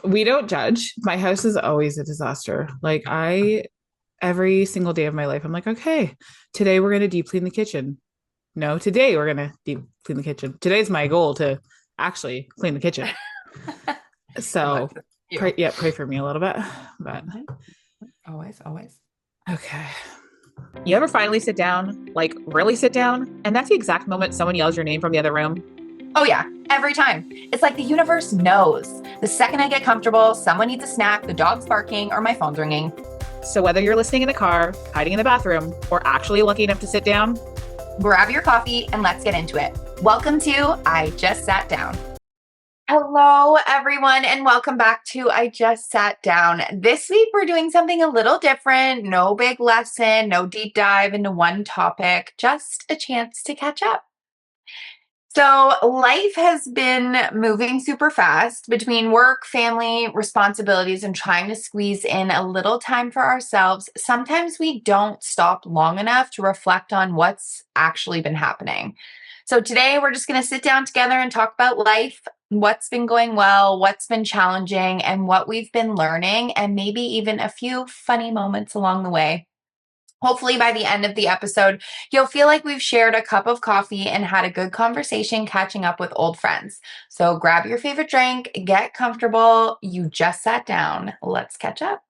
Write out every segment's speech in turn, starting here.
We don't judge. My house is always a disaster. Every single day of my life, I'm like, okay, today we're going to deep clean the kitchen. No, today we're going to deep clean the kitchen. Today's my goal to actually clean the kitchen. So What? You. pray, yeah, pray for me a little bit. But Mhm. Always, always. okay. You ever finally sit down, like really sit down, and that's the exact moment someone yells your name from the other room? Oh, yeah, every time. It's like the universe knows. The second I get comfortable, someone needs a snack, the dog's barking, or my phone's ringing. So whether you're listening in the car, hiding in the bathroom, or actually lucky enough to sit down, Grab your coffee and let's get into it. Welcome to I Just Sat Down. Hello, everyone, and welcome back to I Just Sat Down. This week, we're doing something a little different. No big lesson, no deep dive into one topic, just a chance to catch up. So, life has been moving super fast between work, family, responsibilities, and trying to squeeze in a little time for ourselves. Sometimes we don't stop long enough to reflect on what's actually been happening. So, today we're just going to sit down together and talk about life, what's been going well, what's been challenging, and what we've been learning, and maybe even a few funny moments along the way. Hopefully, by the end of the episode, you'll feel like we've shared a cup of coffee and had a good conversation catching up with old friends. So grab your favorite drink, get comfortable. You just sat down. Let's catch up.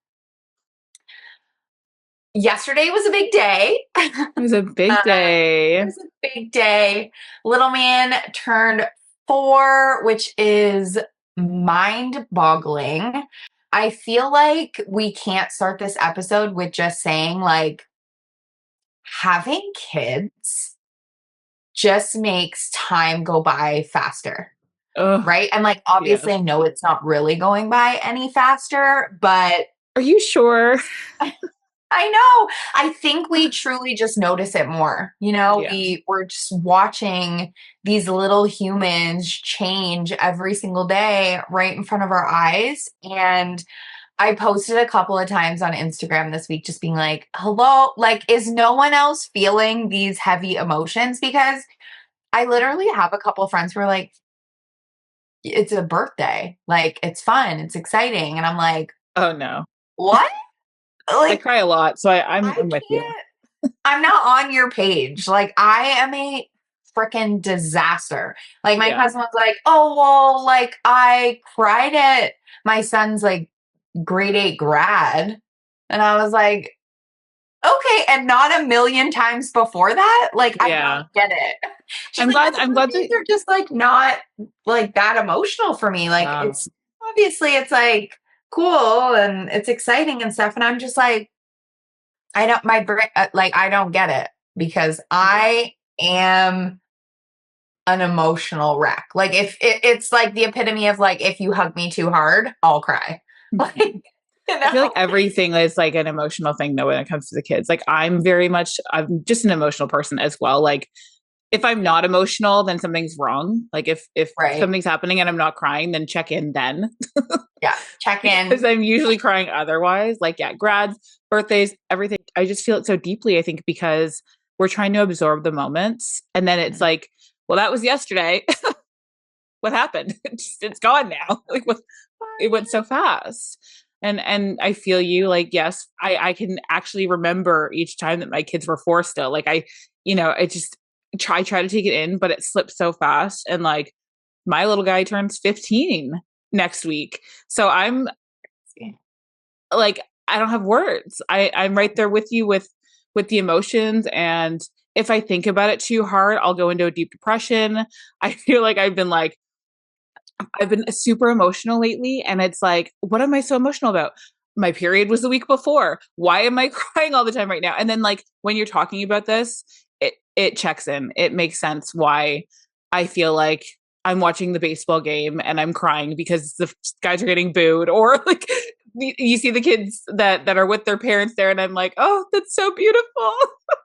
Yesterday was a big day. it was a big It day. was a big day. Little man turned 4, which is mind boggling. I feel like we can't start this episode with just saying, like, having kids just makes time go by faster, Oh, right? And like, yes. obviously, I know it's not really going by any faster, but Are you sure? I know. I think we truly just notice it more. Yeah. We're just watching these little humans change every single day right in front of our eyes. And I posted a couple of times on Instagram this week, just being like, hello, like, is no one else feeling these heavy emotions? Because I literally have a couple of friends who are like, it's a birthday. Like, it's fun, it's exciting. And I'm like, Oh no. what? I Like, cry a lot, so I I'm with you. can't, I'm not on your page. Like, I am a freaking disaster. Like, my Yeah. cousin was like, oh, well, like, I cried at my son's like grade 8 grad. And I was like, okay, and not a million times before that? Like, I don't Yeah. get it. She's like, because I'm glad birthdays that are just like not like that emotional for me. Like, um it's obviously it's like cool and it's exciting and stuff. And I'm just like, I don't, my brain, like, I don't get it because yeah. I am an emotional wreck. Like, if it's like the epitome of like, if you hug me too hard, I'll cry. Like, you I feel like know? everything is like an emotional thing though when it comes to the kids. Like I'm just an emotional person as well. Like if I'm not emotional, then something's wrong. Like if Right. something's happening and I'm not crying, then check in then. Yeah. Check Because in. I'm usually crying otherwise. Like yeah, grads, birthdays, everything. I just feel it so deeply, I think, because we're trying to absorb the moments. And then it's like, well, that was yesterday. What happened? It's gone now. Like what it went so fast. And I feel you like yes, I can actually remember each time that my kids were 4 still. Like I just try to take it in, but it slips so fast. And like my little guy turns 15 next week. So I'm like I don't have words. I'm right there with you with the emotions, and if I think about it too hard, I'll go into a deep depression. I feel like I've been super emotional lately, and it's like, what am I so emotional about? My period was the week before. Why am I crying all the time right now? And then, like, when you're talking about this, it checks in. It makes sense why I feel like I'm watching the baseball game and I'm crying because the guys are getting booed, or like you see the kids that are with their parents there, and I'm like, oh, that's so beautiful.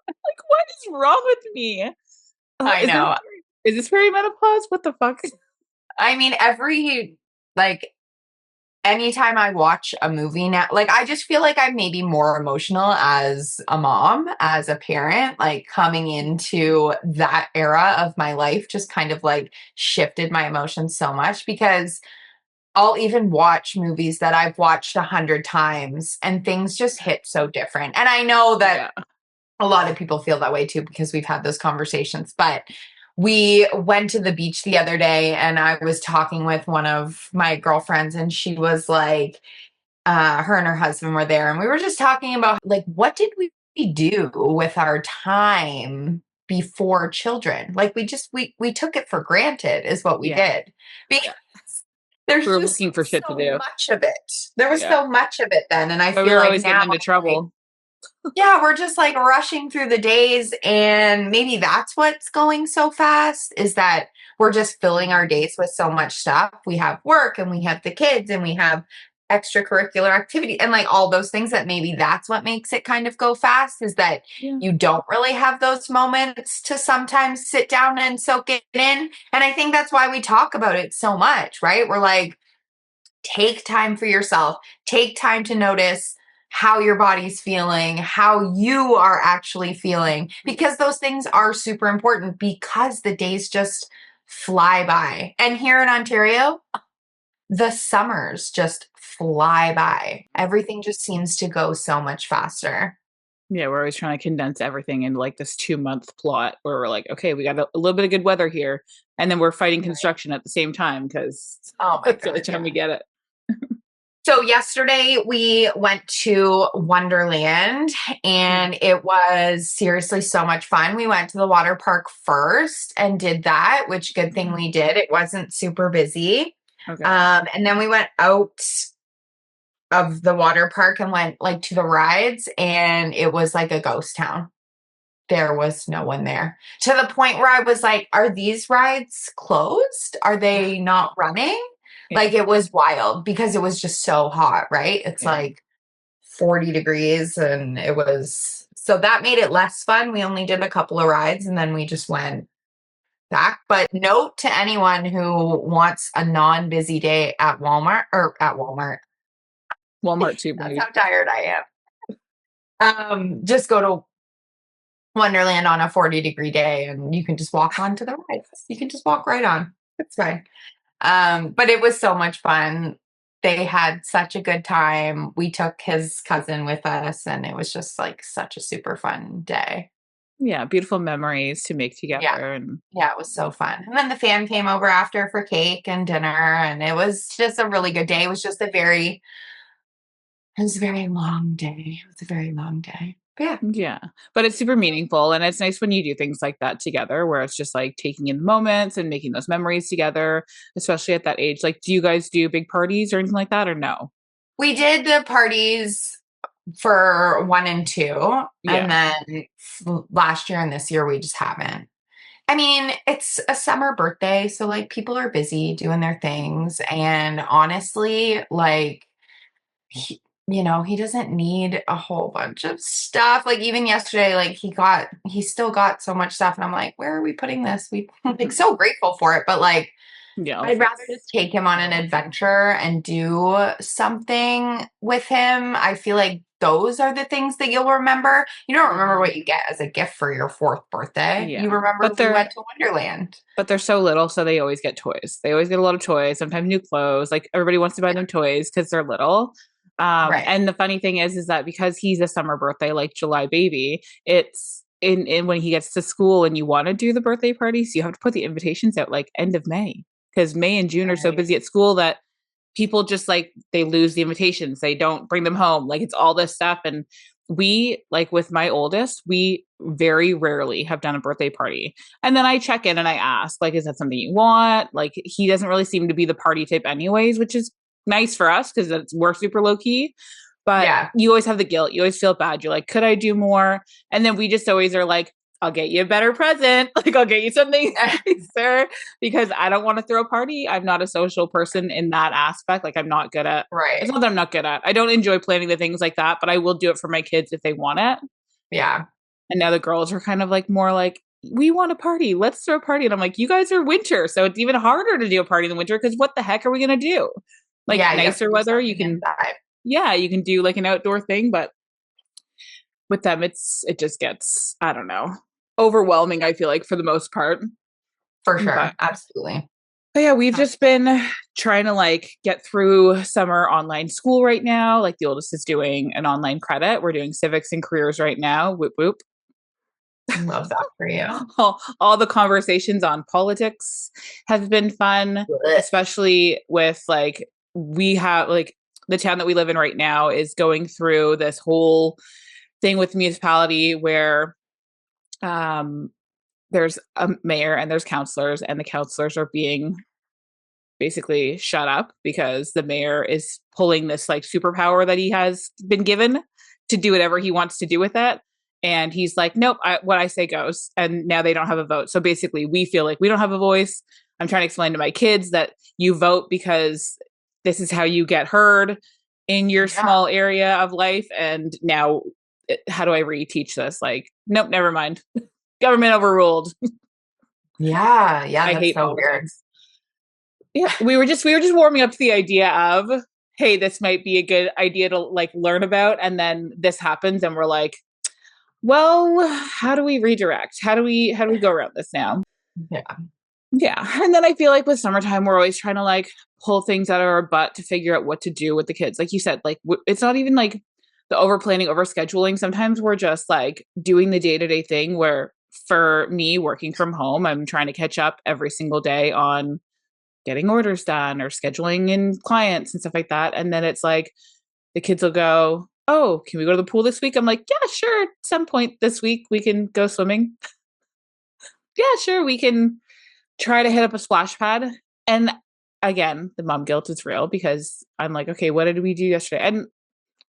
Like, what is wrong with me? I Is this know. perimenopause? What the fuck? I mean, like, anytime I watch a movie now, like, I just feel like I'm maybe more emotional as a mom, as a parent, like, coming into that era of my life just kind of like shifted my emotions so much because I'll even watch movies that I've watched 100 times and things just hit so different. And I know that Yeah. a lot of people feel that way too because we've had those conversations. But we went to the beach the other day and I was talking with one of my girlfriends and she was like, her and her husband were there and we were just talking about like, what did we do with our time before children? Like we took it for granted is what we Yeah. did. Because Yeah. there's We were just looking for shit to so do. much of it. There was Yeah. so much of it then. And I But we feel were like always now getting into like, trouble. yeah, we're just like rushing through the days. And maybe that's what's going so fast is that we're just filling our days with so much stuff. We have work and we have the kids and we have extracurricular activity and like all those things that maybe that's what makes it kind of go fast is that Yeah. you don't really have those moments to sometimes sit down and soak it in. And I think that's why we talk about it so much, right? We're like, take time for yourself, take time to notice how your body's feeling, how you are actually feeling, because those things are super important because the days just fly by. And here in Ontario, the summers just fly by. Everything just seems to go so much faster. Yeah, we're always trying to condense everything into like this 2 month plot where we're like, okay, we got a little bit of good weather here. And then we're fighting Right. construction at the same time because Oh my that's the only God. time Yeah. we get it. So yesterday we went to Wonderland and it was seriously so much fun. We went to the water park first and did that, which good thing we did. It wasn't super busy. Okay. And then we went out of the water park and went like to the rides and it was like a ghost town. There was no one there to the point where I was like, are these rides closed? Are they not running? Yeah. Like it was wild because it was just so hot, right? It's Yeah. like 40 degrees and it was so that made it less fun. We only did a couple of rides and then we just went back. But note to anyone who wants a non-busy day at Walmart or at Walmart. Walmart too, That's baby. how tired I am. Just go to Wonderland on a 40-degree day and you can just walk onto the rides. You can just walk right on. It's fine. But it was so much fun. They had such a good time. We took his cousin with us and it was just like such a super fun day. Yeah. Beautiful memories to make Yeah. together. And Yeah, it was so fun. And then the fam came over after for cake and dinner and it was just a really good day. It was a very long day. It was a very long day. But yeah. yeah, but it's super meaningful. And it's nice when you do things like that together, where it's just like taking in moments and making those memories together, especially at that age. Like, do you guys do big parties or anything like that or no? We did the parties for 1 and 2, and Yeah. then last year and this year, we just haven't. I mean, it's a summer birthday, so, like, people are busy doing their things, and honestly, like, he doesn't need a whole bunch of stuff, like, even yesterday, like, he still got so much stuff, and I'm like, "Where are we putting this?" We like, so grateful for it, but, like, Yeah. I'd rather just take him on an adventure and do something with him. I feel like those are the things that you'll remember. You don't remember what you get as a gift for your 4th birthday. You Yeah. remember But we they're went to Wonderland. but they're so little, so they always get toys. They always get a lot of toys, sometimes new clothes. Like everybody wants to buy them toys because they're little. Right. And the funny thing is that because he's a summer birthday, like July baby, it's in when he gets to school and you want to do the birthday parties, you have to put the invitations out like end of May because May and June are so Right. busy at school that people just like they lose the invitations. They don't bring them home. Like it's all this stuff. And we like with my oldest, we very rarely have done a birthday party. And then I check in and I ask, like, is that something you want? Like he doesn't really seem to be the party type anyways, which is nice for us because we're super low key. But Yeah. you always have the guilt. You always feel bad. You're like, could I do more? And then we just always are like, I'll get you a better present. Like, I'll get you something nicer because I don't want to throw a party. I'm not a social person in that aspect. Like, I'm not good at it's Right. not that I'm not good at. I don't enjoy planning the things like that, but I will do it for my kids if they want it. Yeah. And now the girls are kind of like more like, we want a party. Let's throw a party. And I'm like, you guys are winter. So it's even harder to do a party in the winter because what the heck are we going to do? Like, Yeah. You have to nicer do weather, you something can, inside yeah, you can do like an outdoor thing, but with them, it just gets, I don't know, overwhelming, I feel like for the most part. for But sure. Absolutely. But yeah, we've just been trying to like get through summer online school right now. Like the oldest is doing an online credit. We're doing civics and careers right now. Whoop whoop. Love that for you. All the conversations on politics have been fun, Blech. especially with like we have like the town that we live in right now is going through this whole thing with the municipality where um there's a mayor and there's counselors and the counselors are being basically shut up because the mayor is pulling this like superpower that he has been given to do whatever he wants to do with it. And he's like, nope, what I say goes. And now they don't have a vote. So basically, we feel like we don't have a voice. I'm trying to explain to my kids that you vote because this is how you get heard in your Yeah. small area of life. And now, how do I reteach this? Like, nope, never mind. Government overruled. Yeah. Yeah. I That's hate so weird. politics. Yeah, we were just warming up to the idea of, hey, this might be a good idea to like learn about, and then this happens, and we're like, well, how do we redirect? How do we go around this now? Yeah. Yeah, and then I feel like with summertime, we're always trying to like pull things out of our butt to figure out what to do with the kids. Like you said, like it's not even like the over planning, over scheduling. Sometimes we're just like doing the day to day thing. Where for me, working from home, I'm trying to catch up every single day on getting orders done or scheduling in clients and stuff like that. And then it's like the kids will go, oh, can we go to the pool this week? I'm like, yeah, sure. At some point this week, we can go swimming. Yeah, sure. We can try to hit up a splash pad. And again, the mom guilt is real because I'm like, okay, what did we do yesterday? And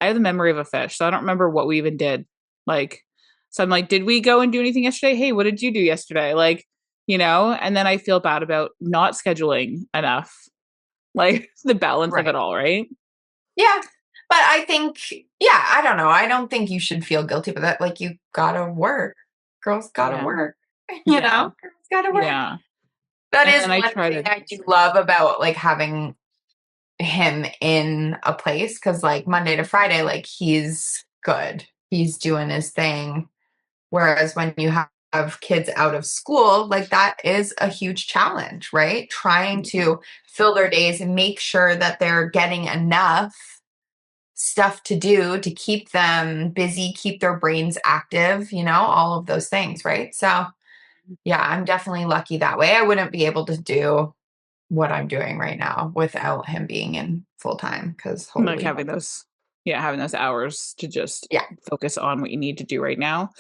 I have the memory of a fish. So I don't remember what we even did. Like, so I'm like, did we go and do anything yesterday? Hey, what did you do yesterday? Like, and then I feel bad about not scheduling enough, like the balance of it Right. all, right? Yeah. But I think, yeah, I don't know. I don't think you should feel guilty about that. Like, you gotta work. Girls gotta Yeah. work. Yeah. Girls gotta work. Yeah. That And is then I one try thing to, I do love about like having him in a place, because like Monday to Friday, like he's good. He's doing his thing. Whereas when you have kids out of school, like that is a huge challenge, right? Trying to fill their days and make sure that they're getting enough stuff to do to keep them busy, keep their brains active, all of those things, right? So, yeah, I'm definitely lucky that way. I wouldn't be able to do what I'm doing right now without him being in full time, because like holy, having those, yeah, having those hours to just yeah, focus on what you need to do right now.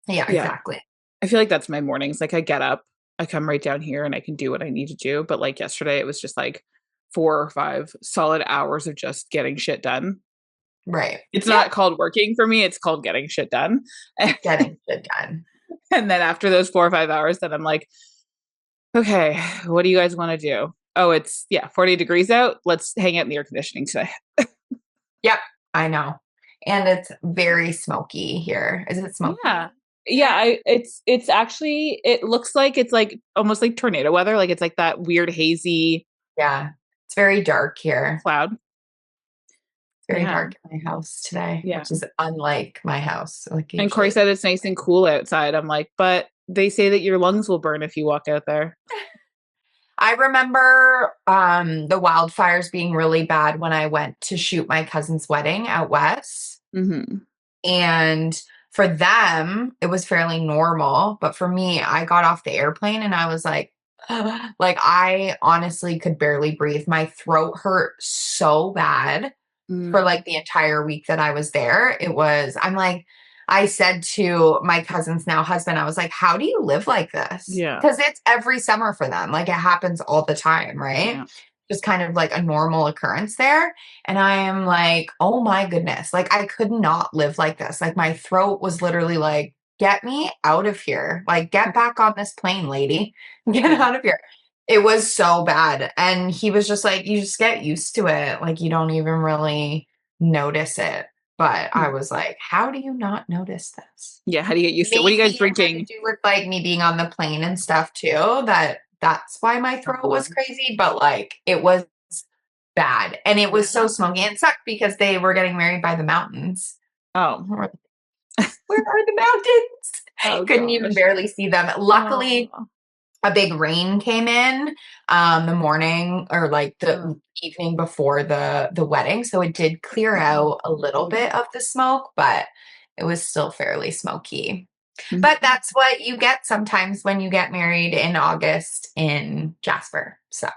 yeah, Yeah. exactly. I feel like that's my mornings. Like I get up, I come right down here and I can do what I need to do. But like yesterday, it was just like 4 or 5 solid hours of just getting shit done. Right. It's Yeah. not called working for me, it's called getting shit done. Getting shit done. And then after those 4 or 5 hours, then I'm like, okay, what do you guys want to do? Oh, it's, yeah, 40 degrees out. Let's hang out in the air conditioning today. Yep, I know. And it's very smoky here. Is it Yeah. smoky Yeah, there? it's actually it looks like it's like almost like tornado weather, like it's like that weird hazy Yeah. It's very dark here. cloud. It's very Yeah. dark in my house today, Yeah. which is unlike my house. Like And Corey usually. said it's nice and cool outside. I'm like, but they say that your lungs will burn if you walk out there. I remember the wildfires being really bad when I went to shoot my cousin's wedding out west. Hmm. And for them, it was fairly normal. But for me, I got off the airplane and I was like, like I honestly could barely breathe. My throat hurt so bad for Mm. like the entire week that I was there. I'm like, I said to my cousin's now husband, I was like, how do you live like this? Yeah. Because it's every summer for them. Like it happens all the time, right? Yeah. Just kind of like a normal occurrence there. And I am like, oh my goodness. Like I could not live like this. Like my throat was literally like, get me out of here. Like get back on this plane, lady. Get Yeah. out of here. It was so bad. And he was just like, you just get used to it. Like you don't even really notice it. But I was like, how do you not notice this? Yeah. How do you get used to it? What are you guys Maybe it had to drinking? do with like me being on the plane and stuff too. That's why my throat was crazy. But like it was bad. And it was so smoky. And it sucked because they were getting married by the mountains. Oh. Where are the mountains? Oh Couldn't even gosh. barely see them. Luckily, Oh. a big rain came in the morning or like the evening before the wedding. So it did clear out a little bit of the smoke, but it was still fairly smoky. But that's what you get sometimes when you get married in August in Jasper. So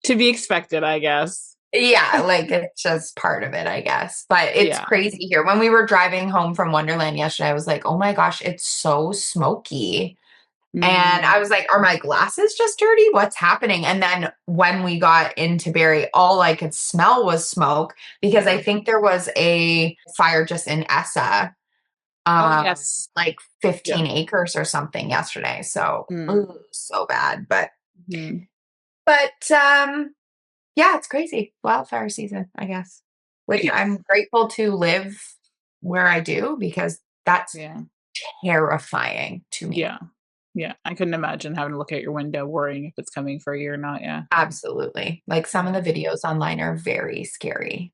To be expected, I guess. yeah, like it's just part of it, I guess. But it's Yeah. crazy here. When we were driving home from Wonderland yesterday, I was like, oh my gosh, it's so smoky. And I was like, are my glasses just dirty? What's happening? And then when we got into Barrie, all I could smell was smoke because I think there was a fire just in Essa, Oh, yes. like Yeah. 15 acres or something yesterday. So, ooh, so bad. But yeah, it's crazy. Wildfire season, I guess. Which Yeah. I'm grateful to live where I do because that's Yeah. terrifying to me. Yeah. Yeah. I couldn't imagine having to look out your window worrying if it's coming for you or not. Yeah. Absolutely. Like some of Yeah. the videos online are very scary.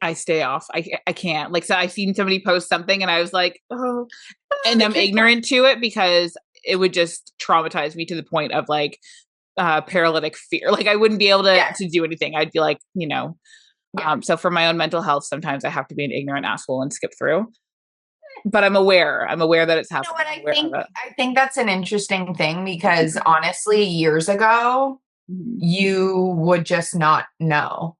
I stay off. I can't. Like, so I seen somebody post something and I was like, oh, and The I'm kids ignorant to it because it would just traumatize me to the point of like paralytic fear. Like I wouldn't be able yes. to do anything. I'd be like, Yeah. so for my own mental health, sometimes I have to be an ignorant asshole and skip through. But I'm aware. I'm aware that it's You know happening. what I'm aware of it. I think that's an interesting thing because honestly, years ago, Mm-hmm. you would just not know.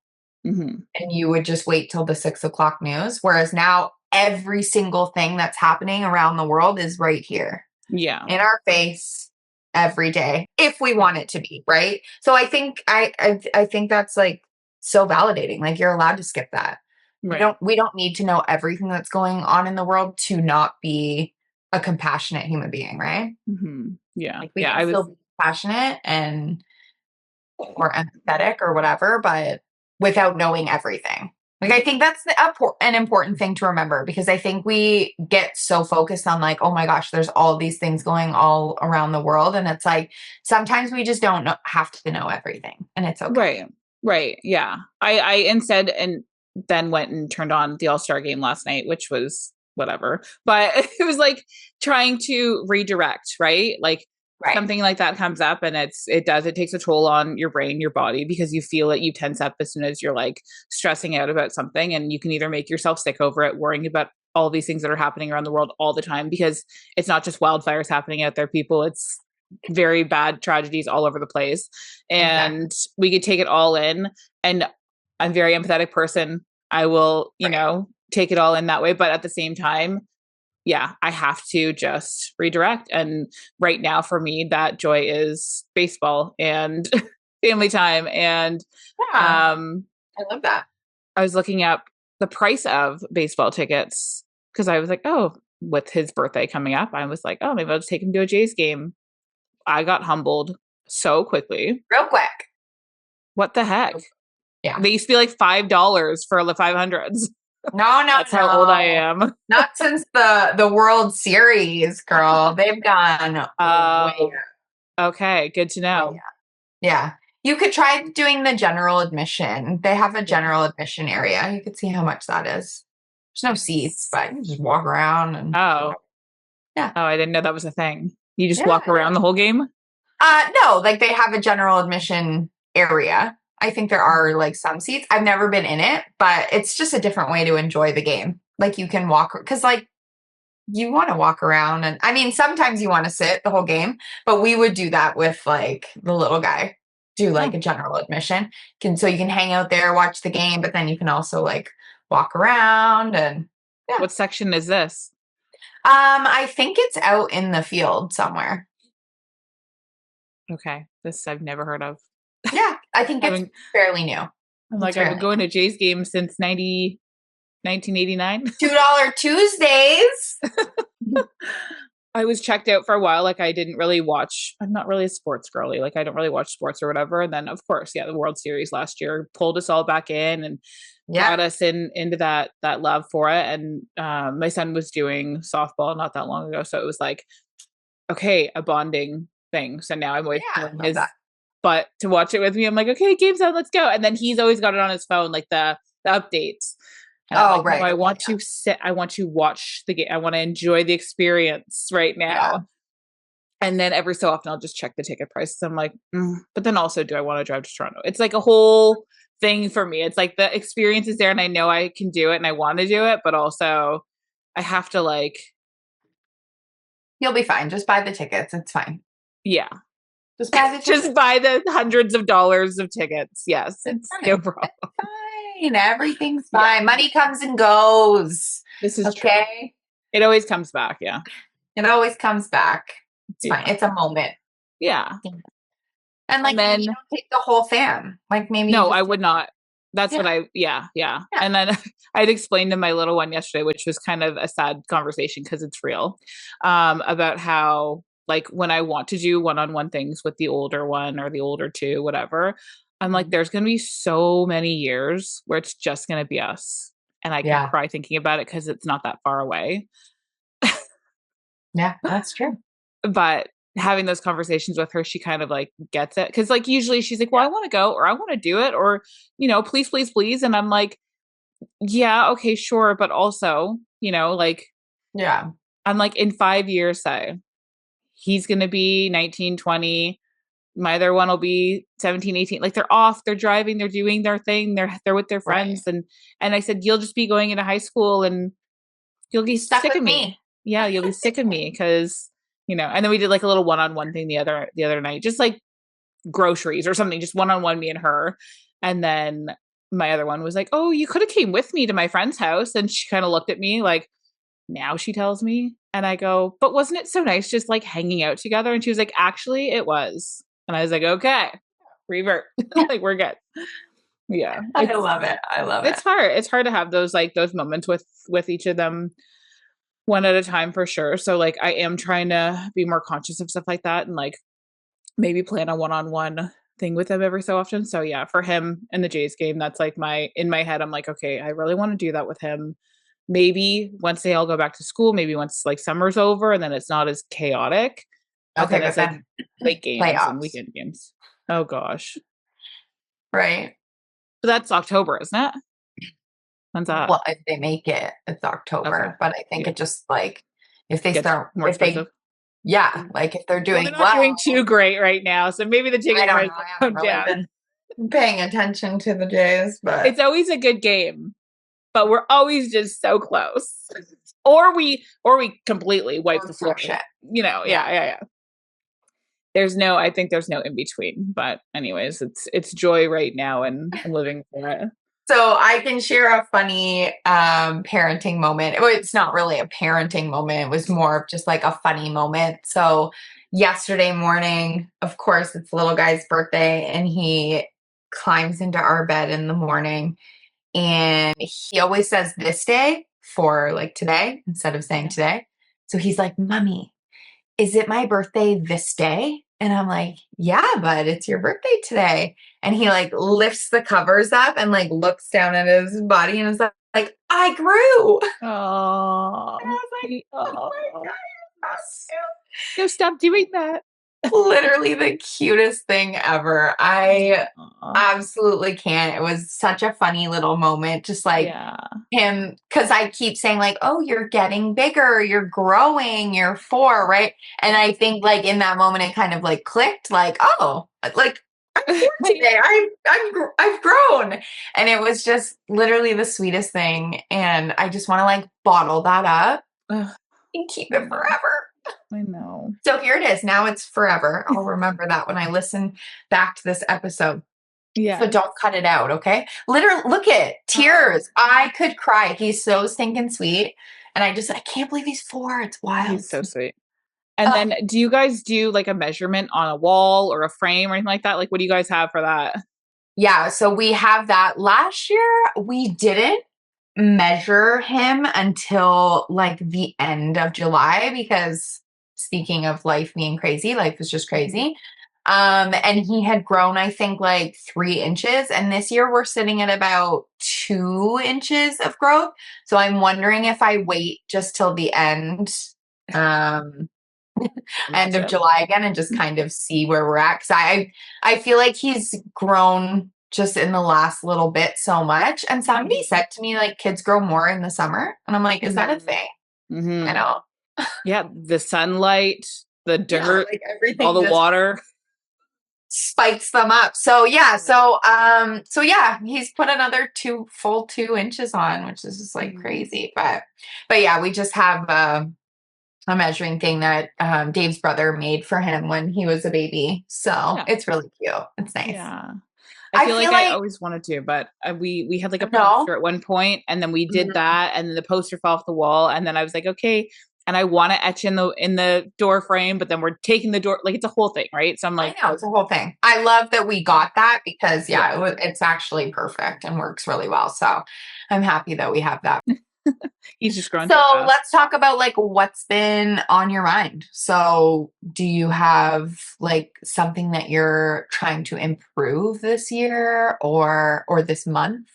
Mm-hmm. And you would just wait till the 6 o'clock news. Whereas now every single thing that's happening around the world is right here Yeah. in our face every day, if we want it to be, right? So I think I think that's like so validating. Like you're allowed to skip that. Right. We don't need to know everything that's going on in the world to not be a compassionate human being, right? Mm-hmm. Yeah. Like we Yeah. can I still was. be passionate and or empathetic or whatever, but without knowing everything. Like, I think that's an important thing to remember because I think we get so focused on, like, oh my gosh, there's all these things going all around the world. And it's like sometimes we just don't have to know everything, and it's okay. Right. Right. Yeah. I instead and then went and turned on the All-Star game last night, which was whatever. But it was like trying to redirect, right? Like Right. something like that comes up and it takes a toll on your brain, your body, because you feel that you tense up as soon as you're like stressing out about something. And you can either make yourself sick over it, worrying about all these things that are happening around the world all the time, because it's not just wildfires happening out there, people. It's very bad tragedies all over the place. Exactly. And we could take it all in. And I'm a very empathetic person. I will, take it all in that way. But at the same time, yeah, I have to just redirect. And right now for me, that joy is baseball and family time. And Yeah. um, I love that. I was looking up the price of baseball tickets because I was like, oh, with his birthday coming up, I was like, oh, maybe I'll just take him to a Jays game. I got humbled so quickly. Real quick. What the heck? Yeah. They used to be like $5 for the 500s. No, That's how old I am. Not since the World Series, girl. They've gone way up. Okay, good to know. Yeah. You could try doing the general admission. They have a general admission area. You could see how much that is. There's no seats, but you can just walk around and Oh. Yeah. Oh, I didn't know that was a thing. You just Yeah. walk around the whole game? No, like they have a general admission area. I think there are like some seats. I've never been in it, but it's just a different way to enjoy the game. Like you can walk because like you want to walk around and I mean sometimes you want to sit the whole game, but we would do that with like the little guy. Do like a general admission. So you can hang out there, watch the game, but then you can also like walk around and yeah. What section is this? I think it's out in the field somewhere. Okay. This I've never heard of. Yeah, I think it's fairly new. I'm like, I've been going to Jays games since 1989. $2 Tuesdays. I was checked out for a while. Like I didn't really watch. I'm not really a sports girly. Like I don't really watch sports or whatever. And then of course, yeah, the World Series last year pulled us all back in and brought us into that love for it. And my son was doing softball not that long ago, so it was like, okay, a bonding thing. So now I'm waiting for his butt to watch it with me. I'm like, okay, game's on, let's go. And then he's always got it on his phone, like the updates. And I'm like, right. No, I want to sit. I want to watch the game. I want to enjoy the experience right now. And then every so often I'll just check the ticket prices. I'm like, but then also, do I want to drive to Toronto? It's like a whole thing for me. It's like the experience is there and I know I can do it and I want to do it, but also I have to like, You'll be fine. Just buy the tickets. It's fine. yeah. Just buy the tickets. Just buy the hundreds of dollars of tickets. Yes. It's no problem. Fine. Everything's fine. Yeah. Money comes and goes. This is okay. True. It always comes back. Yeah. It always comes back. It's fine. It's a moment. Yeah. And like, then, you don't take the whole fam. Like maybe. No, I would not. That's what yeah. And then I'd explained to my little one yesterday, which was kind of a sad conversation because it's real, about how like when I want to do one-on-one things with the older one or the older two, whatever, I'm like, there's going to be so many years where it's just going to be us. And I can cry thinking about it because it's not that far away. Yeah, that's true. But having those conversations with her, she kind of like gets it. Cause like usually she's like, well, I want to go or I want to do it or, please, please, please. And I'm like, yeah, okay, sure. But also, like, yeah, I'm like in 5 years, say he's going to be 19, 20. My other one will be 17, 18. Like they're off, they're driving, they're doing their thing. They're with their friends. Right. And I said, you'll just be going into high school and you'll be sick of me. Yeah. You'll be sick of me. Cause and then we did like a little one-on-one thing the other night, just like groceries or something, just one-on-one, me and her. And then my other one was like, oh, you could have came with me to my friend's house. And she kind of looked at me like, now she tells me. And I go, but wasn't it so nice just like hanging out together? And she was like, actually it was. And I was like, okay, revert. Like we're good. Yeah. I love it. I love it. It's hard. It's hard to have those moments with each of them one at a time for sure. So like I am trying to be more conscious of stuff like that and like maybe plan a one-on-one thing with him every so often. So yeah, for him in the Jays game, that's like in my head, I'm like, okay, I really want to do that with him. Maybe once they all go back to school, maybe once like summer's over and then it's not as chaotic. Okay, but it's like late games playoffs. And weekend games. Oh gosh. Right. But that's October, isn't it? When's that? Well, if they make it, it's October. Okay. But I think it just like if they start more expensive. Like if they're doing they're not doing too great right now, so maybe the ticket price will come down. Been paying attention to the Jays, but it's always a good game, but we're always just so close, or we completely wipe the floor. Shit. Yeah. I think there's no in between. But anyways, it's joy right now, and I'm living for it. So I can share a funny parenting moment. Well, it's not really a parenting moment. It was more of just like a funny moment. So yesterday morning, of course, it's the little guy's birthday and he climbs into our bed in the morning and he always says this day for like today instead of saying today. So he's like, Mommy, is it my birthday this day? And I'm like, yeah, bud, it's your birthday today. And he like lifts the covers up and like looks down at his body and is like, I grew. Oh, and I was like, oh my God, no, stop doing that. Literally the cutest thing ever. I absolutely can't. It was such a funny little moment. Just like him, because I keep saying like, oh, you're getting bigger, you're growing, you're 4, right? And I think like in that moment it kind of like clicked, like, oh, like I'm 4 today. I've grown. And it was just literally the sweetest thing. And I just want to like bottle that up and keep it forever. I know. So here it is. Now it's forever. I'll remember that when I listen back to this episode. Yeah. So don't cut it out, okay? Literally, look at tears. I could cry. He's so stinking sweet. And I can't believe he's 4. It's wild. He's so sweet. And then do you guys do like a measurement on a wall or a frame or anything like that? Like what do you guys have for that? Yeah. So we have that. Last year, we didn't measure him until like the end of July because speaking of life being crazy, life was just crazy. And he had grown, I think, like 3 inches. And this year we're sitting at about 2 inches of growth. So I'm wondering if I wait just till the end of July again and just kind of see where we're at. Cause I feel like he's grown just in the last little bit so much. And somebody said to me, like, kids grow more in the summer. And I'm like, is that a thing? Mm-hmm. I know. Yeah. The sunlight, the Yeah, dirt, like all everything the just water. spikes them up. So yeah, so yeah, he's put another 2 full 2 inches on, which is just like Mhm. crazy. But yeah, we just have a measuring thing that Dave's brother made for him when he was a baby. So Yeah. it's really cute. It's nice. Yeah. I I feel like feel I like always wanted to, but we had like a no. poster at one point, and then we did Mhm. that, and then the poster fell off the wall, and then I was like, okay, and I want to etch in the door frame, but then we're taking the door, like it's a whole thing, right? So I'm I like, know it's a whole thing. I love that we got that because yeah, yeah, it's actually perfect and works really well. So I'm happy that we have that. he's just growing too So fast. let's talk about like what's been on your mind. So do you have like something that you're trying to improve this year or this month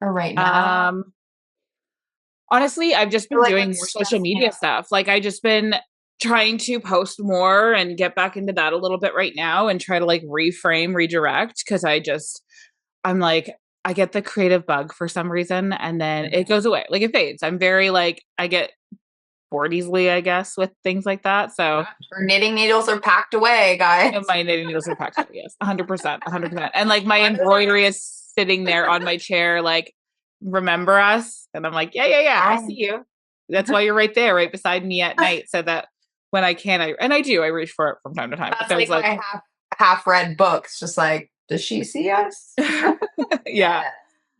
or right now? Um, Honestly, I've just Or been like doing what's more social stressing you media out? stuff. Like I just been trying to post more and get back into that a little bit right now and try to like reframe, redirect because I'm like I get the creative bug for some reason and then it Mhm. goes away. Like it fades. I'm very like I get bored easily, I guess, with things like that. So Yeah, her knitting needles are packed away, guys. my knitting needles are packed away. Yes, 100%, 100%. And like my Under the embroidery is sitting there on my chair, like, remember us? And I'm like, yeah, yeah, yeah, I see I you. That's why you're right there, right beside me at night. So that when I can, and I do, I reach for it from time to time. But That's there's like like, my half read books, just like, does she see us? yeah, Yeah,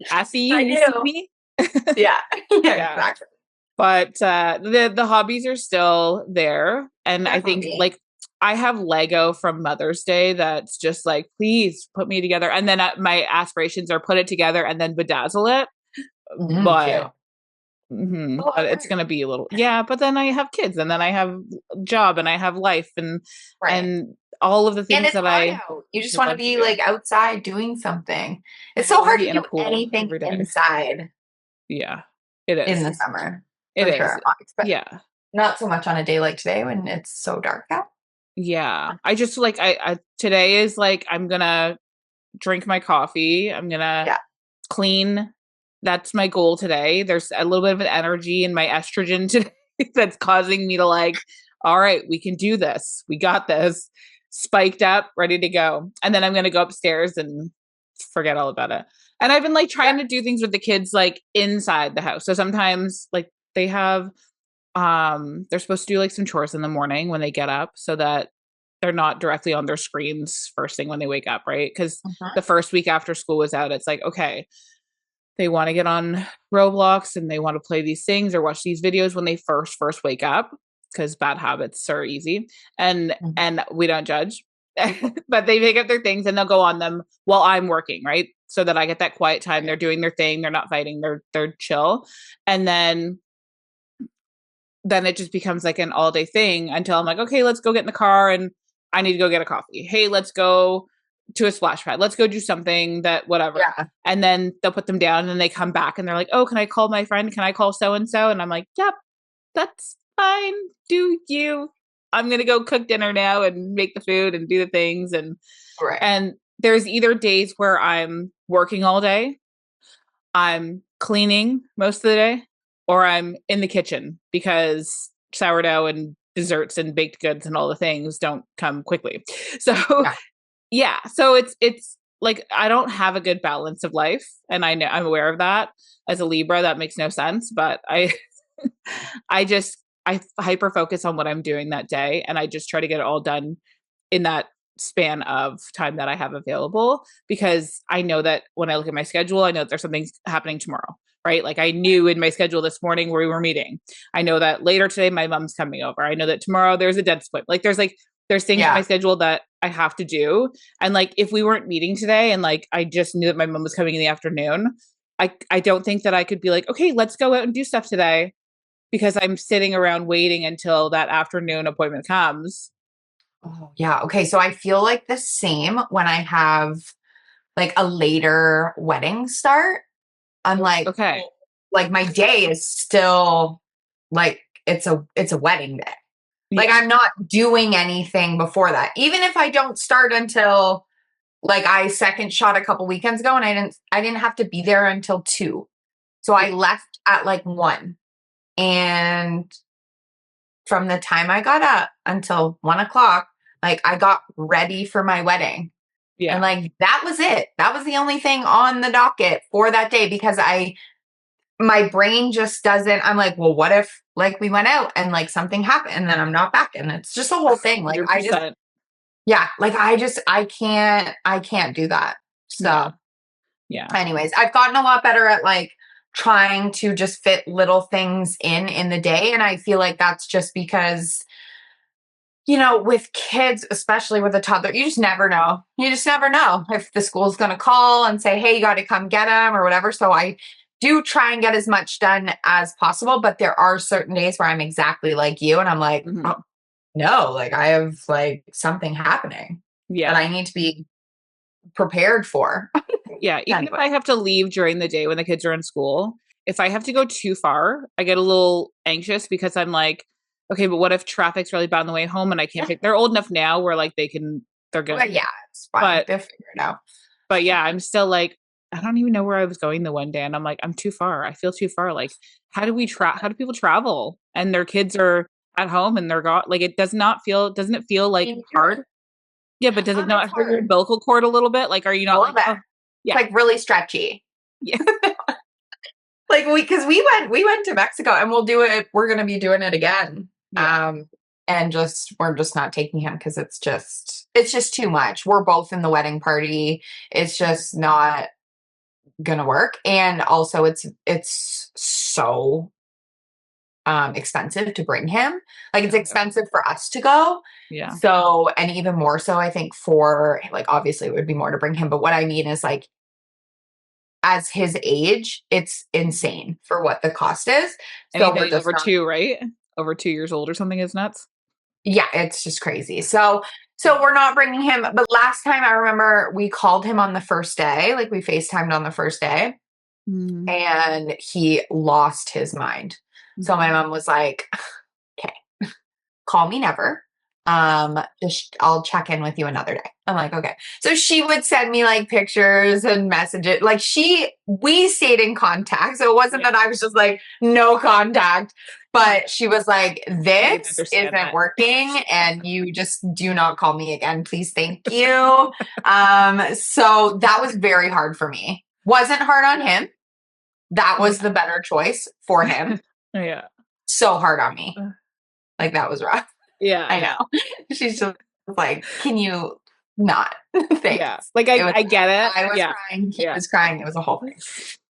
I see you. I You see do. me? Yeah, yeah, Yeah. exactly. But the hobbies are still there. And I think Definitely. like I have Lego from Mother's Day that's just like, please put me together. And then my aspirations are put it together and then bedazzle it. But Cute. A lot but of it's work. gonna be a little yeah. But then I have kids, and then I have a job, and I have life, Right. and all of the And things it's that hot I out. You just would want to love to be do. like outside doing something. I It's so want to hard be to in a do pool anything every day. inside Yeah, it in is. the summer, It for is. sure. Yeah. Not so much on a day like today when it's so dark out. Yeah. I just like I today is like I'm gonna drink my coffee. I'm gonna Yeah. clean. That's my goal today. There's a little bit of an energy in my estrogen today that's causing me to like, all right, we can do this. We got this. Spiked up, ready to go. And then I'm gonna go upstairs and forget all about it. And I've been like Yeah. trying to do things with the kids like inside the house. So sometimes like they have they're supposed to do like some chores in the morning when they get up so that they're not directly on their screens first thing when they wake up, right? Because Mhm. the first week after school was out, it's like, okay, they want to get on Roblox and they want to play these things or watch these videos when they first wake up because bad habits are easy Mhm. and we don't judge. But they pick up their things and they'll go on them while I'm working, right? So that I get that quiet time. Right. They're doing their thing, they're not fighting, they're chill. And then it just becomes like an all day thing until I'm like, okay, let's go get in the car and I need to go get a coffee. Hey, let's go to a splash pad. Let's go do something that whatever. Yeah. And then they'll put them down and then they come back and they're like, oh, can I call my friend? Can I call so and so? And I'm like, yep, that's fine. Do you? I'm gonna go cook dinner now and make the food and do the things Right. and there's either days where I'm working all day I'm cleaning most of the day or I'm in the kitchen because sourdough and desserts and baked goods and all the things don't come quickly. So Yeah. yeah, so it's like I don't have a good balance of life and I know I'm aware of that as a Libra that makes no sense, but I I just I hyper focus on what I'm doing that day and I just try to get it all done in that span of time that I have available because I know that when I look at my schedule, I know that there's something happening tomorrow, right? Like I knew in my schedule this morning where we were meeting. I know that later today my mom's coming over. I know that tomorrow there's a dead split. Like there's things in my Yeah. schedule that I have to do. And like if we weren't meeting today and like I just knew that my mom was coming in the afternoon, I don't think that I could be like, okay, let's go out and do stuff today because I'm sitting around waiting until that afternoon appointment comes. Oh, yeah. Okay. So I feel like the same when I have like a later wedding start. I'm Okay. like my day is still like it's a wedding day. Like Yeah. I'm not doing anything before that. Even if I don't start until like I second shot a couple weekends ago and I didn't have to be there until 2. So I Yeah. left at like 1. And from the time I got up until 1 o'clock, like I got ready for my wedding. And Yeah. like that was it. That was the only thing on the docket for that day because my brain just doesn't, I'm like, well, what if like we went out and like something happened and then I'm not back? And it's just a whole thing. Like I just, 100%. yeah, like I can't do that. Yeah. So, Yeah. anyways, I've gotten a lot better at like trying to just fit little things in the day. And I feel like that's just because, with kids, especially with a toddler, you just never know. You just never know if the school's going to call and say, hey, you got to come get them or whatever. So I do try and get as much done as possible. But there are certain days where I'm exactly like you. And I'm like, Mhm. oh, no, like I have like something happening that Yeah. I need to be prepared for. Yeah. Even if Anyway. I have to leave during the day when the kids are in school, if I have to go too far, I get a little anxious because I'm like, okay, but what if traffic's really bad on the way home and I can't pick? They're old enough now where like they're Well, good. yeah, it's fine. But They'll figure it out. yeah, I'm still like, I don't even know where I was going the one day, and I'm like, I'm too far. I feel too far. Like, how do people travel? And their kids are at home and they're got like doesn't it feel like You can do it. hard? Yeah, but does it It's not hurt your hard. umbilical cord a little bit? Like, are you A not little like, bit. oh It's yeah, like really stretchy. yeah, Like because we went to Mexico and we're gonna be doing it again. yeah, And we're just not taking him because it's just too much. We're both in the wedding party. It's just not gonna work. And also it's so expensive to bring him. Like it's expensive for us to go. yeah, So, and even more so, I think for like obviously it would be more to bring him, but what I mean is like as his age, it's insane for what the cost is. and he So said we're he's just over not, 2, right? Over 2 years old or something is nuts. yeah, it's just crazy. So we're not bringing him. But last time I remember we called him on the first day, like we FaceTimed on the first day, Mm. and he lost his mind. So my mom was like, okay, call me never. Just I'll check in with you another day. I'm like, okay. So she would send me like pictures and messages. Like we stayed in contact. So it wasn't Yeah, that I was just like no contact, yeah, but she was like, I can this understand isn't that. working and you just do not call me again, please. Thank you. So that was very hard for me. Wasn't hard on him. That was Yeah, the better choice for him. yeah, So hard on me. Like that was rough. yeah, I yeah. know. She's just like, can you not? Yeah. Thanks. Like It was, I get it. I was Yeah. crying. He Yeah. was crying. It was a whole thing.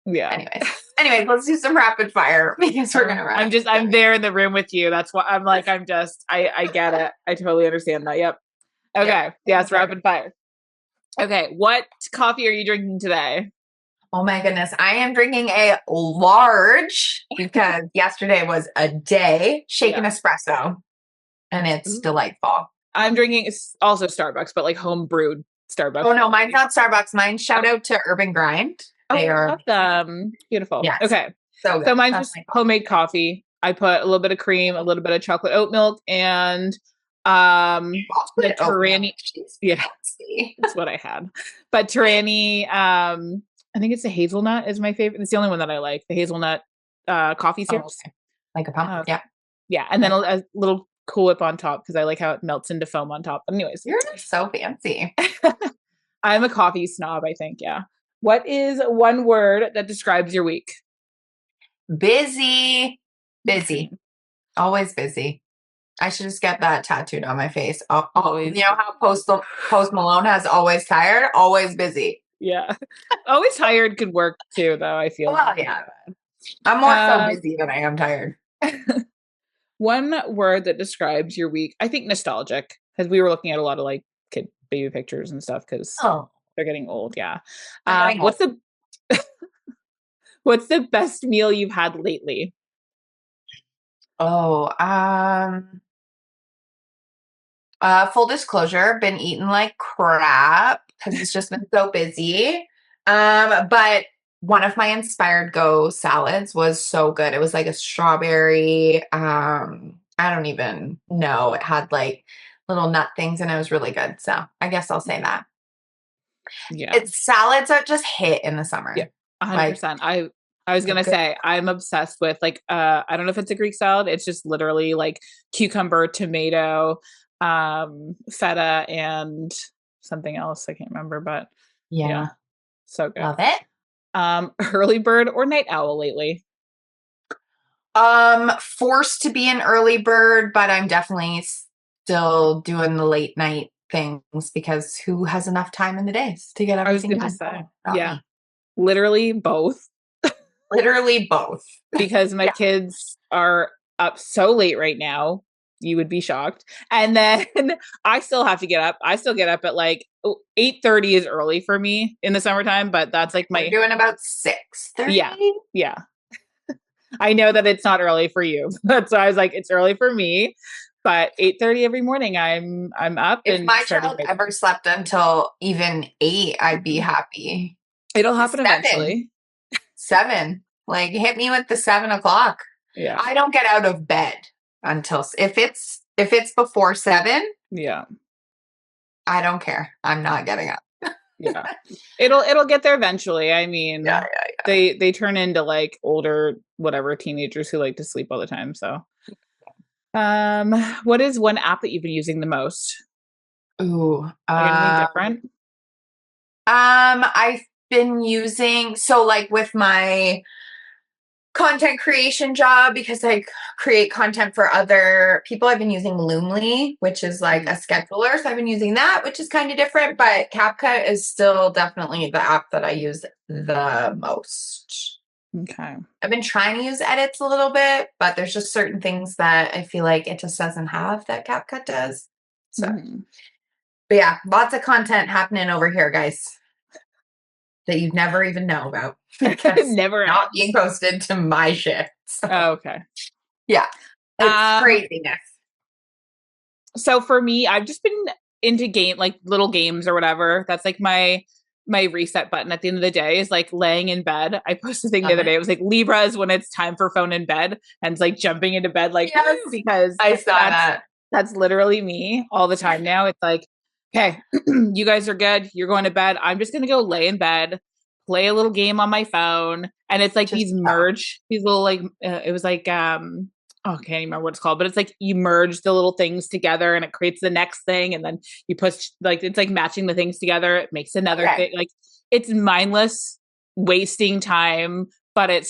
Yeah. Anyways, let's do some rapid fire because we're going to run out of I'm time. there in the room with you. That's why I'm like, I get it. I totally understand that. Yep. Yep. Okay. Yes. Rapid fire. Okay. What coffee are you drinking today? Oh my goodness. I am drinking a large because yesterday was a day shaken Yeah. espresso and it's Ooh. delightful. I'm drinking also Starbucks, but like home brewed Starbucks Oh no, mine's coffee. not Starbucks. Mine shout out to Urban Grind. They Oh, I are, love them. Beautiful. yes, Okay. so So good. mine's That's just my homemade coffee. I put a little bit of cream, a little bit of chocolate oat milk, and the chocolate oat milk. Tyranny. She's Yeah, fancy. that's what I had. But Tyranny, I think it's the hazelnut is my favorite. It's the only one that I like. The hazelnut coffee Oh, syrups. okay. Like a pump. Uh, Yeah. yeah, and then Okay. a little Cool Whip on top because I like how it melts into foam on top. Anyways, You're so fancy. I'm a coffee snob. I think. Yeah. What is one word that describes your week? Busy. Okay. Busy. Always busy. I should just get that tattooed on my face. You Always. know how Post Malone has always tired, always busy. Yeah. Always tired could work too, though, I feel. Well, yeah. I'm more so Um, busy than I am tired. one word that describes your week, I think nostalgic, because we were looking at a lot of like kid baby pictures and stuff because Oh, they're getting old. Yeah. they're getting old. What's the best meal you've had lately? Oh, full disclosure, been eating like crap because it's just been so busy. But one of my inspired go salads was so good. It was like a strawberry, I don't even know. It had like little nut things and it was really good. So I guess I'll say that. Yeah. It's salads that just hit in the Yeah. summer. Like 100%. I was A gonna good. say I'm obsessed with like I don't know if it's a Greek salad. It's just literally like cucumber, tomato, feta, and something else. I can't remember, but yeah, Yeah. so good. Love it. Early bird or night owl lately? Forced to be an early bird, but I'm definitely still doing the late night things because who has enough time in the days to get I was everything gonna done? say, Not yeah, me. literally both Literally both. because my Yeah. kids are up so late right now. You would be shocked. And then I still have to get up. I still get up at like 8:30 is early for me in the summertime, but that's like We're my doing about 6:30. yeah. Yeah. I know that it's not early for you. That's why I was like, it's early for me. But 8:30 every morning I'm up If and my starting child my ever day. slept until even 8, I'd be happy. It'll happen 7, eventually. 7. Like hit me with the 7 o'clock. Yeah. I don't get out of bed until if it's before 7, Yeah. I don't care. I'm not getting up. Yeah. It'll get there eventually. I Yeah, mean, yeah, they turn into like older whatever teenagers who like to sleep all the time. So, um, what is one app that you've been using the most? yeah. Ooh. Like anything different? I've been using so like with my content creation job because I create content for other people. I've been using Loomly, which is like a Mhm. scheduler. So I've been using that, which is kind of different, but CapCut is still definitely the app that I use the most. Okay. I've been trying to use edits a little bit, but there's just certain things that I feel like it just doesn't have that CapCut does. So, Mhm. but yeah, lots of content happening over here, guys, that you'd never even know about because Never not being ends. posted to my shit. So Oh, okay. yeah, it's Um, craziness. so for me, I've just been into like little games or whatever. That's like my reset button at the end of the day is like laying in bed. I posted a thing the Love other day. it. It was like Libra is when it's time for phone in bed, and it's like jumping into bed like woo, Yes, because I saw that's that. that's literally me all the time now. It's like, okay, you guys are good. You're going to bed. I'm just gonna go lay in bed, play a little game on my phone, and it's like Just these little like it was like oh, I can't even remember what it's called, but it's like you merge the little things together and it creates the next thing. And then you push, like, it's like matching the things together. It makes another okay. thing. Like, it's mindless wasting time, but it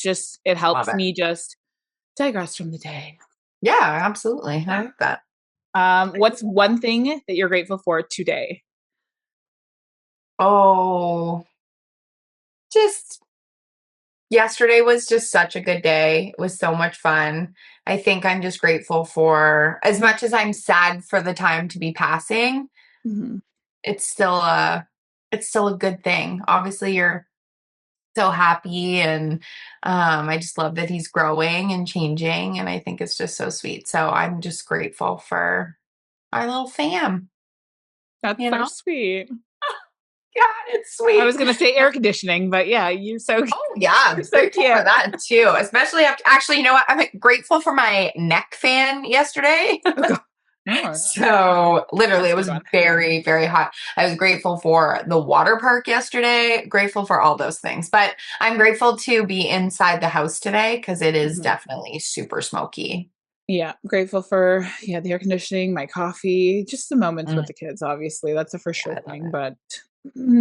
Love helps it. me just digress from the day. Yeah, absolutely. I like that. What's one thing that you're grateful for today? Oh, just yesterday was just such a good day. It was so much fun. I think I'm just grateful for as much as I'm sad for the time to be passing, Mhm. it's still a good thing. Obviously you're so happy and I just love that he's growing and changing and I think it's just so sweet. So I'm just grateful for our little fam, That's you so know? sweet. God, it's I sweet. was gonna say air conditioning, but yeah, Oh yeah, you're so grateful for cute. that too. Especially after actually, you know what? I'm grateful for my neck fan yesterday. Oh god. Oh yeah. So literally That's it a good was one. very, very hot. I was grateful for the water park yesterday, grateful for all those things. But I'm grateful to be inside the house today because it is Mhm. definitely super smoky. Yeah, grateful for the air conditioning, my coffee, just the moments with Mm, the kids, obviously. That's a for yeah, sure I love thing, it. but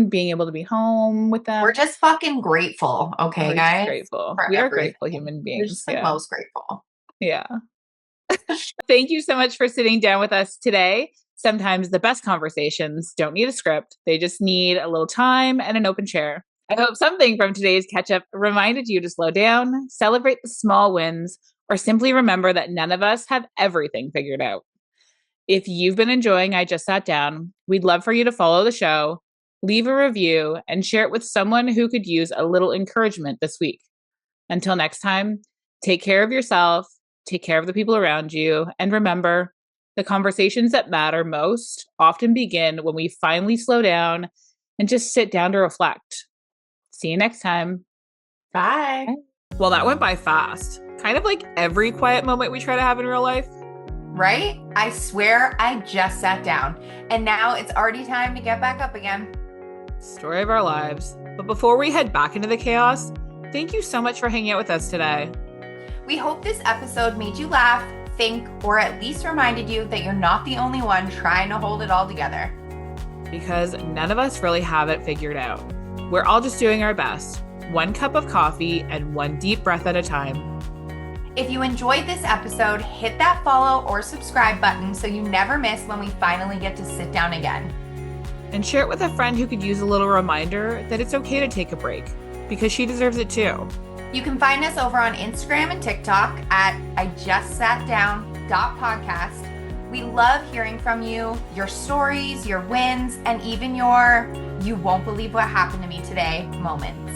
being able to be home with We're them, just fucking grateful, okay, we're just guys, grateful. for We are grateful everything. human We're beings. just the Yeah. most grateful. Yeah. Thank you so much for sitting down with us today. Sometimes the best conversations don't need a script. They just need a little time and an open chair. I hope something from today's catch up reminded you to slow down, celebrate the small wins, or simply remember that none of us have everything figured out. If you've been enjoying I Just Sat Down, we'd love for you to follow the show, leave a review, and share it with someone who could use a little encouragement this week. Until next time, take care of yourself, take care of the people around you, and remember the conversations that matter most often begin when we finally slow down and just sit down to reflect. See you next time. Bye. Well, that went by fast. Kind of like every quiet moment we try to have in real life. Right? I swear I just sat down. And now it's already time to get back up again. Story of our lives. But before we head back into the chaos, Thank you so much for hanging out with us today. We hope this episode made you laugh, think, or at least reminded you that you're not the only one trying to hold it all together. Because none of us really have it figured out. We're all just doing our best. 1 cup of coffee and 1 deep breath at a time. If you enjoyed this episode, hit that follow or subscribe button so you never miss when we finally get to sit down again. And share it with a friend who could use a little reminder that it's okay to take a break, because she deserves it too. You can find us over on Instagram and TikTok at ijustsatdown.podcast. We love hearing from you, your stories, your wins, and even your "you won't believe what happened to me today" moment.